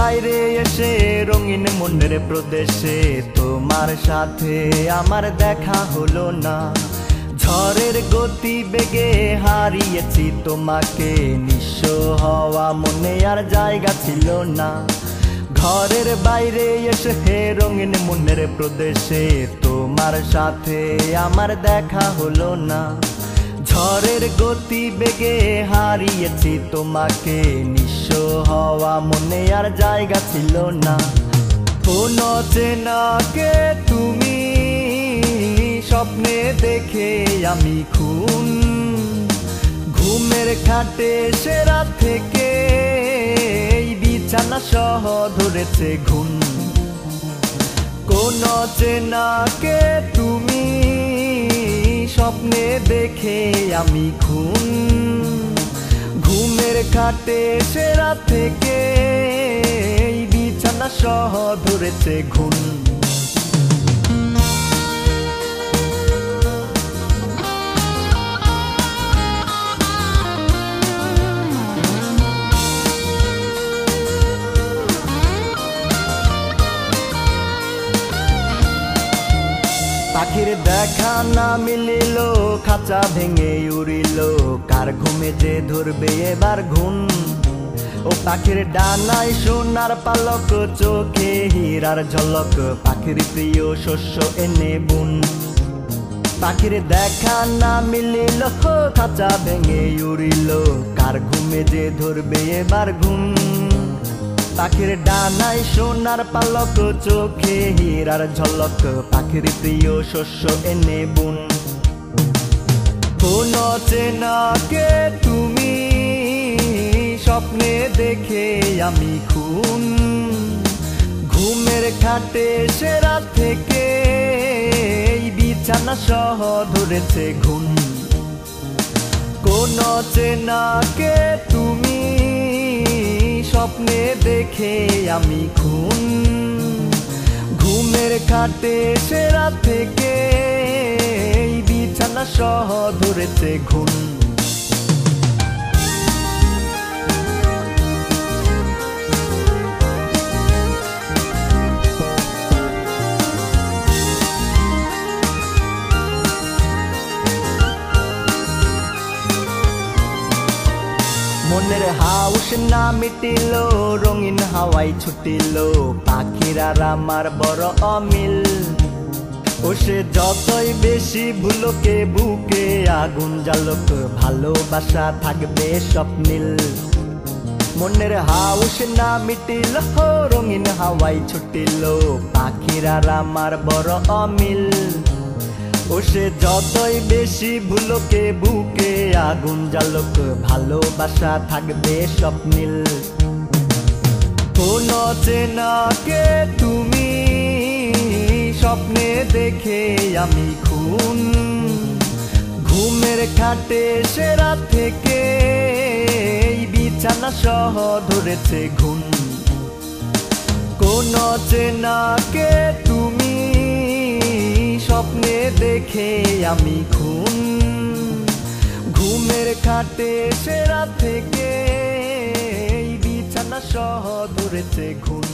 বাইরে এসে রঙিন মনের প্রদেশে তোমার সাথে আমার দেখা হলো না। ঝড়ের গতি বেগে হারিয়েছি তোমাকে, নিঃস্ব হওয়া মনে আর জায়গা ছিল না। ঘরের বাইরে এসে রঙিন মনের প্রদেশে তোমার সাথে আমার দেখা হলো না। ঝড়ের গতি বেগে হারিয়েছি তোমাকে, নিঃস্ব হওয়া মনে আর জায়গা ছিল না। কোন চেনাকে তুমি স্বপ্নে দেখে আমি খুন, ঘুমের খাটে সে রাত থেকে বিছানা সহ ধরেছে ঘুম। কোন চেনাকে তুমি স্বপ্নে দেখে আমি খুন, ঘুমের খাটে সে রাত থেকে বিছানা সহ ধরেছে ঘুম। পাখির দেখা না মিলিল, খাঁচা ভেঙে উড়িল, কার ঘুমে যে ধরবে এবার ঘুম। ও পাখির ডানায় সোনার পালক, চোখে হীরার ঝলক, পাখির প্রিয় শস্য এনে বুন। পাখির দেখা না মিলিল, খাঁচা ভেঙে উড়িল, কার ঘুমে যে ধরবে এবার ঘুম। পাখির ডানায় সোনার পালক, চোখে হীরার ঝলক, পাখির প্রিয় শস্য এনে বুন। কোন চেনাকে তুমি স্বপ্নে দেখে আমি খুন, ঘুমের খাটে সে রাত থেকে বিছানা সহ ধরেছে ঘুম। কোন চেনাকে তুমি স্বপ্নে দেখে আমি খুন, ঘুমের খাটে সে রাত থেকে বিছানা সহ ধরেছে ঘুম। মনের হাউস না মিটিল, রঙিন হাওয়াই ছুটিল, পাখিরার আমার বড় অমিল। ও সে যতই বেশি ভুলকে বুকে আগুন জ্বালক, ভালোবাসা থাকবে স্বপ্নিল। মনের হাউস না মিটিল, রঙিন হাওয়াই ছুটিল, পাখিরার আমার বড় অমিল। ও সে যতই বেশি ভুলকে বুকে আগুন জ্বালক, ভালোবাসা থাকবে স্বপ্নিল। কোন চেনাকে তুমি স্বপ্নে দেখে আমি খুন, ঘুমের খাটে সে রাত থেকে বিছানা সহ ধরেছে ঘুম। কোন চেনাকে তুমি স্বপ্নে দেখে আমি খুন, ঘুমের খাটে সে রাত থেকে বিছানা সহ ধরেছে ঘুম।